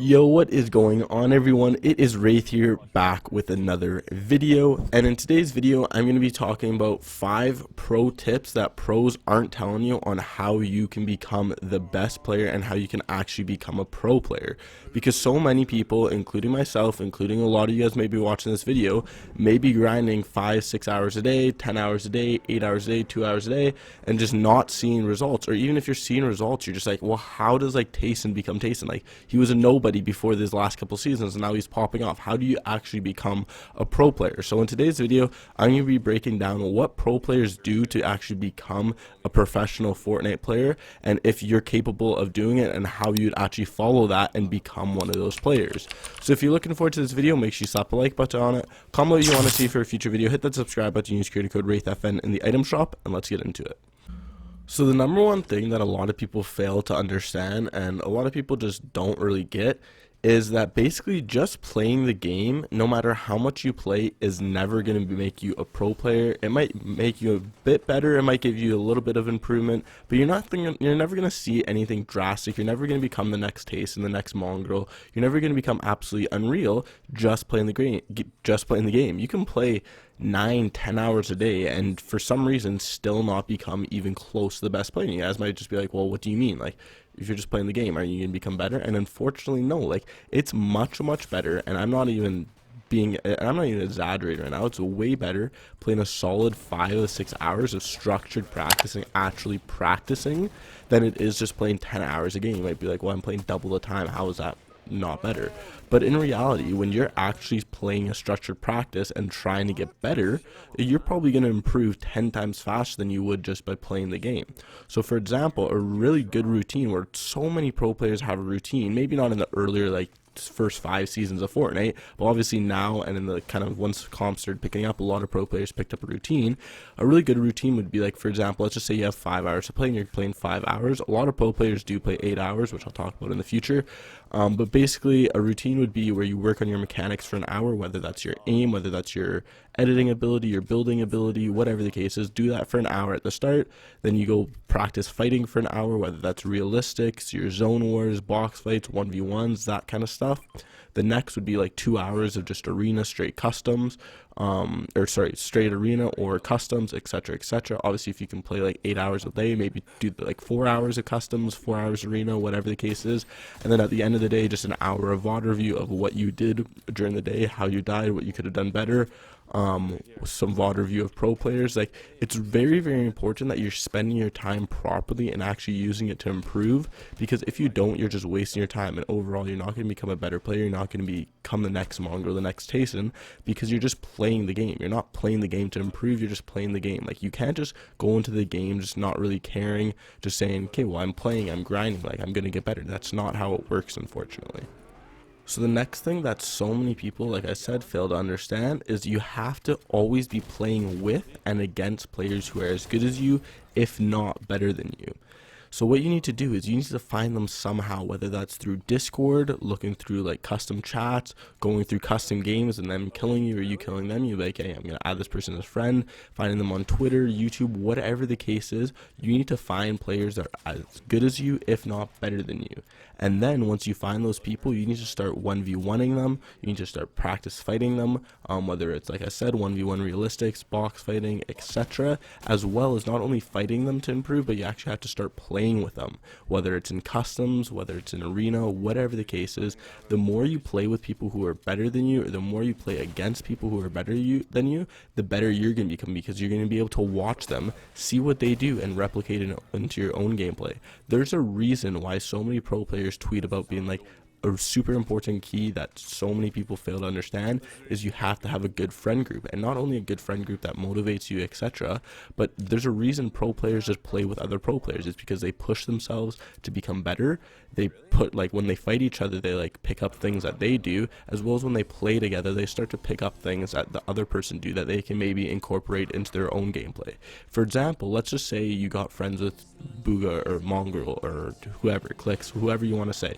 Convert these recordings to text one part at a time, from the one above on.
Yo, what is going on, everyone? It is Wraith here, back with another video, and in today's video I'm going to be talking about 5 pro tips that pros aren't telling you on how you can become the best player and how you can actually become a pro player. Because so many people, including myself, including a lot of you guys may be watching this video, may be grinding 5-6 hours a day, 10 hours a day, 8 hours a day, 2 hours a day, and just not seeing results. Or even if you're seeing results, you're just like, well, how does like Tayson become Tayson? Like, he was a nobody before these last couple seasons and now he's popping off. How do you actually become a pro player? So in today's video I'm going to be breaking down what pro players do to actually become a professional Fortnite player, and if you're capable of doing it and how you'd actually follow that and become one of those players. So if you're looking forward to this video, make sure you slap a like button on it, comment what you want to see for a future video, hit that subscribe button, use creator code WraithFN in the item shop, and let's get into it. So the number one thing that a lot of people fail to understand, and a lot of people just don't really get, is that basically just playing the game, no matter how much you play, is never going to make you a pro player. It might make you a bit better, it might give you a little bit of improvement, but you're never going to see anything drastic. You're never going to become the next Tayson, the next Mongrel. You're never going to become absolutely unreal just playing the game. You can play 9-10 hours a day and for some reason still not become even close to the best player. You guys might just be like, well, what do you mean? Like, if you're just playing the game, are you going to become better? And unfortunately, no. Like, it's much better, and I'm not even exaggerating right now. It's way better playing a solid 5 to 6 hours of structured practicing, actually practicing, than it is just playing 10 hours a game. You might be like, well, I'm playing double the time. How is that not better? But in reality, when you're actually playing a structured practice and trying to get better, you're probably going to improve 10 times faster than you would just by playing the game. So for example, a really good routine, where so many pro players have a routine, maybe not in the earlier like first 5 seasons of Fortnite, but obviously now, and in the kind of once comps started picking up, a lot of pro players picked up a routine. A really good routine would be like, for example, let's just say you have 5 hours to play and you're playing 5 hours. A lot of pro players do play 8 hours, which I'll talk about in the future. But basically a routine would be where you work on your mechanics for an hour, whether that's your aim, whether that's your editing ability, your building ability, whatever the case is. Do that for an hour at the start, then you go practice fighting for an hour, whether that's realistics, your zone wars, box fights, 1v1s, that kind of stuff. The next would be like 2 hours of just arena straight customs, straight arena or customs, etc, etc. Obviously if you can play like 8 hours a day, maybe do like 4 hours of customs, 4 hours arena, whatever the case is. And then at the end of the day, just an hour of VOD review of what you did during the day, how you died, what you could have done better. Some VOD review of pro players. Like, it's very important that you're spending your time properly and actually using it to improve, because if you don't, you're just wasting your time, and overall you're not going to become a better player. You're not going to become the next Mongrel, the next Tayson, because you're just playing the game. You're not playing the game to improve, you're just playing the game. Like, you can't just go into the game just not really caring, just saying, okay, well, I'm playing, I'm grinding, like, I'm going to get better. That's not how it works, unfortunately. So the next thing that so many people, like I said, fail to understand is you have to always be playing with and against players who are as good as you, if not better than you. So what you need to do is you need to find them somehow, whether that's through Discord, looking through like custom chats, going through custom games and them killing you or you killing them. You're like, hey, I'm going to add this person as a friend, finding them on Twitter, YouTube, whatever the case is. You need to find players that are as good as you, if not better than you. And then once you find those people, you need to start 1v1ing them. You need to start practice fighting them, whether it's, like I said, 1v1 realistics, box fighting, etc. As well as not only fighting them to improve, but you actually have to start playing with them, whether it's in customs, whether it's in arena, whatever the case is. The more you play with people who are better than you, or the more you play against people who are better than you, the better you're going to become, because you're going to be able to watch them, see what they do, and replicate it into your own gameplay. There's a reason why so many pro players tweet about being like, a super important key that so many people fail to understand is you have to have a good friend group, and not only a good friend group that motivates you, etc., but there's a reason pro players just play with other pro players. It's because they push themselves to become better. They put, like, when they fight each other, they like pick up things that they do, as well as when they play together, they start to pick up things that the other person do that they can maybe incorporate into their own gameplay. For example, let's just say you got friends with Booga or Mongrel or whoever, Clicks, whoever you want to say.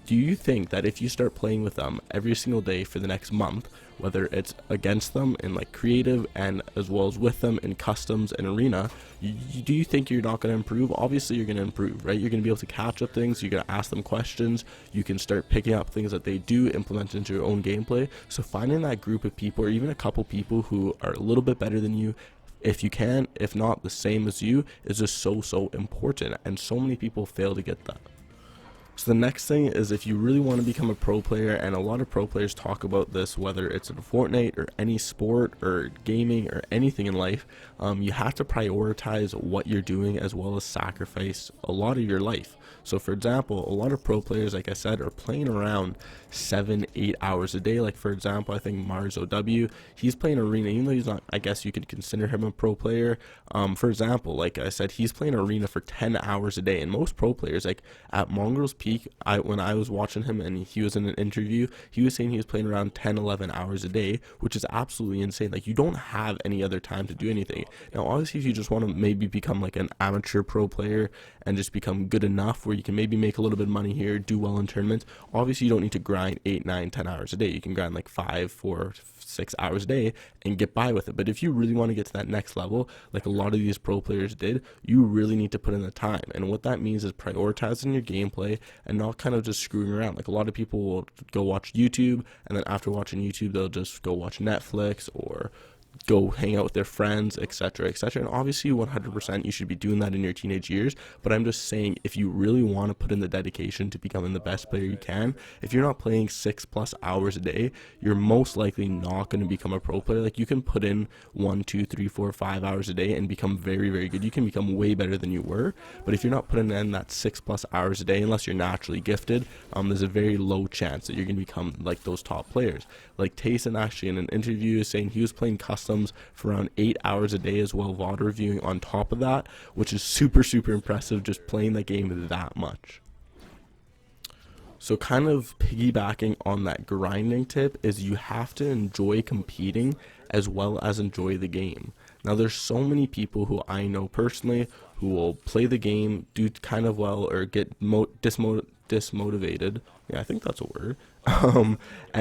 Do you think that if you start playing with them every single day for the next month, whether it's against them in like creative and as well as with them in customs and arena, do you think you're not going to improve? Obviously you're going to improve, right? You're going to be able to catch up things, you're going to ask them questions, you can start picking up things that they do, implement into your own gameplay. So finding that group of people, or even a couple people who are a little bit better than you, if you can, if not the same as you, is just so important, and so many people fail to get that. So the next thing is, if you really want to become a pro player, and a lot of pro players talk about this, whether it's in Fortnite or any sport or gaming or anything in life, you have to prioritize what you're doing as well as sacrifice a lot of your life. So for example, a lot of pro players, like I said, are playing around 7-8 hours a day. Like for example, I think Mars OW, he's playing arena, even though he's not, I guess you could consider him a pro player. For example, like I said, he's playing arena for 10 hours a day, and most pro players, like at Mongrel's peak, when I was watching him and he was in an interview, he was saying he was playing around 10-11 hours a day, which is absolutely insane. Like, you don't have any other time to do anything. Now obviously if you just want to maybe become like an amateur pro player and just become good enough where you can maybe make a little bit of money here, do well in tournaments, obviously you don't need to grind 8, 9, 10 hours a day. You can grind like 5, 4, 6 hours a day and get by with it. But if you really want to get to that next level, like a lot of these pro players did, you really need to put in the time. And what that means is prioritizing your gameplay and not kind of just screwing around. Like a lot of people will go watch YouTube, and then after watching YouTube they'll just go watch Netflix or go hang out with their friends, etc., etc. And obviously 100% you should be doing that in your teenage years, but I'm just saying, if you really want to put in the dedication to becoming the best player you can, if you're not playing 6+ hours a day, you're most likely not going to become a pro player. Like, you can put in 1, 2, 3, 4, 5 hours a day and become very good. You can become way better than you were, but if you're not putting in that 6+ hours a day, unless you're naturally gifted, there's a very low chance that you're going to become like those top players. Like Tayson actually in an interview is saying he was playing customs for around 8 hours a day as well, VOD reviewing on top of that, which is super impressive, just playing the game that much. So kind of piggybacking on that grinding tip is you have to enjoy competing as well as enjoy the game. Now there's so many people who I know personally who will play the game, do kind of well, or get dismotivated. Yeah, I think that's a word. And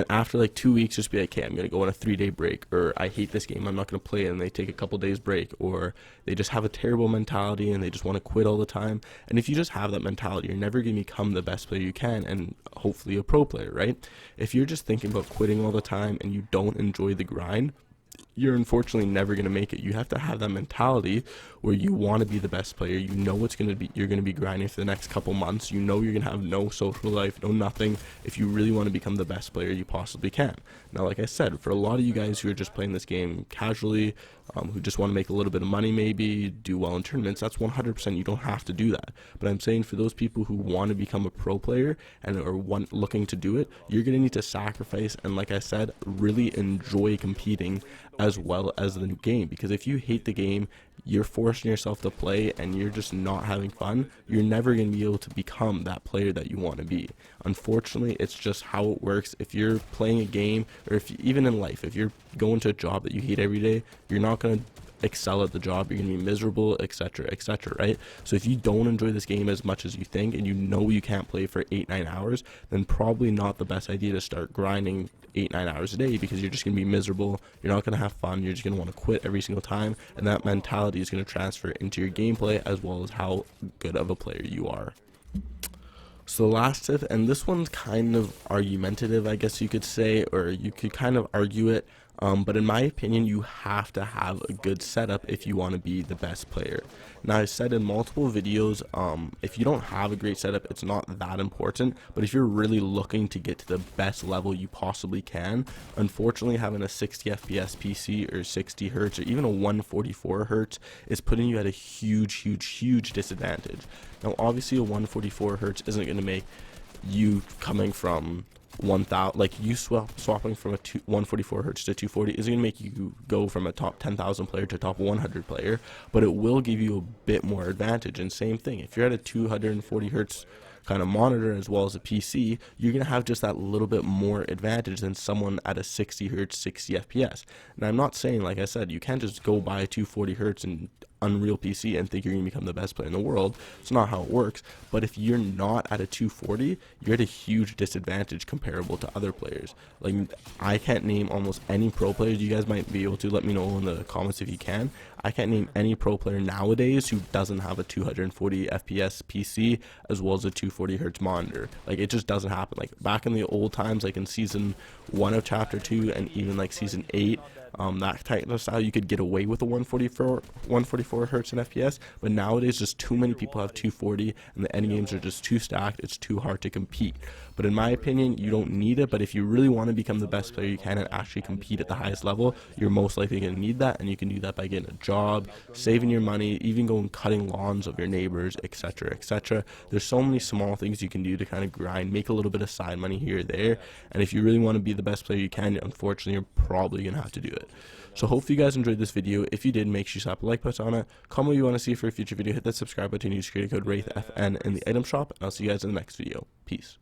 after like 2 weeks just be like, okay, I'm gonna go on a 3-day break, or I hate this game, I'm not gonna play it, and they take a couple days break, or they just have a terrible mentality and they just want to quit all the time. And if you just have that mentality, you're never gonna become the best player you can, and hopefully a pro player, right? If you're just thinking about quitting all the time and you don't enjoy the grind, you're unfortunately never going to make it. You have to have that mentality where you want to be the best player. You know it's going to be, you're going to be grinding for the next couple months. You know you're going to have no social life, no nothing, if you really want to become the best player you possibly can. Now, like I said, for a lot of you guys who are just playing this game casually, who just want to make a little bit of money, maybe do well in tournaments, that's 100%, you don't have to do that. But I'm saying for those people who want to become a pro player and are looking to do it, you're going to need to sacrifice and, like I said, really enjoy competing as well as the game. Because if you hate the game, you're forcing yourself to play and you're just not having fun, you're never going to be able to become that player that you want to be. Unfortunately, it's just how it works. If you're playing a game, or if even in life, if you're going to a job that you hate every day, you're not going to excel at the job, you're going to be miserable, etc., right? So if you don't enjoy this game as much as you think, and you know you can't play for 8-9 hours, then probably not the best idea to start grinding 8-9 hours a day, because you're just going to be miserable, you're not going to have fun, you're just going to want to quit every single time, and that mentality is going to transfer into your gameplay as well as how good of a player you are. So the last tip, and this one's kind of argumentative, I guess you could say, or you could kind of argue it, but in my opinion, you have to have a good setup if you want to be the best player. Now, I said in multiple videos, if you don't have a great setup, it's not that important, but if you're really looking to get to the best level you possibly can, unfortunately having a 60 FPS PC or 60 Hz or even a 144 Hz is putting you at a huge disadvantage. Now, obviously a 144 Hz isn't going to make you coming from 1000, like you swapping from a 144 Hz to 240 is going to make you go from a top 10,000 player to a top 100 player, but it will give you a bit more advantage. And same thing, if you're at a 240 Hz kind of monitor as well as a PC, you're going to have just that little bit more advantage than someone at a 60 Hz 60 FPS. And I'm not saying, like I said, you can't just go buy a 240 Hz and Unreal PC and think you're going to become the best player in the world. It's not how it works. But if you're not at a 240, you're at a huge disadvantage comparable to other players. Like, I can't name almost any pro players. You guys might be able to let me know in the comments if you can. I can't name any pro player nowadays who doesn't have a 240 FPS PC as well as a 240 hertz monitor. Like, it just doesn't happen. Like, back in the old times, like in season 1 of chapter 2 and even like season 8, that type of style, you could get away with a 144 hertz in FPS, but nowadays just too many people have 240 and the end games are just too stacked. It's too hard to compete. But in my opinion, you don't need it. But if you really want to become the best player you can and actually compete at the highest level, you're most likely going to need that, and you can do that by getting a job, saving your money, even going cutting lawns of your neighbors, etc., etc. There's so many small things you can do to kind of grind, make a little bit of side money here or there. And if you really want to be the best player you can, unfortunately, you're probably going to have to do it. So hopefully you guys enjoyed this video. If you did, make sure you slap a like button on it. Comment what you want to see for a future video. Hit that subscribe button. Use creator code WraithFN in the item shop. And I'll see you guys in the next video. Peace.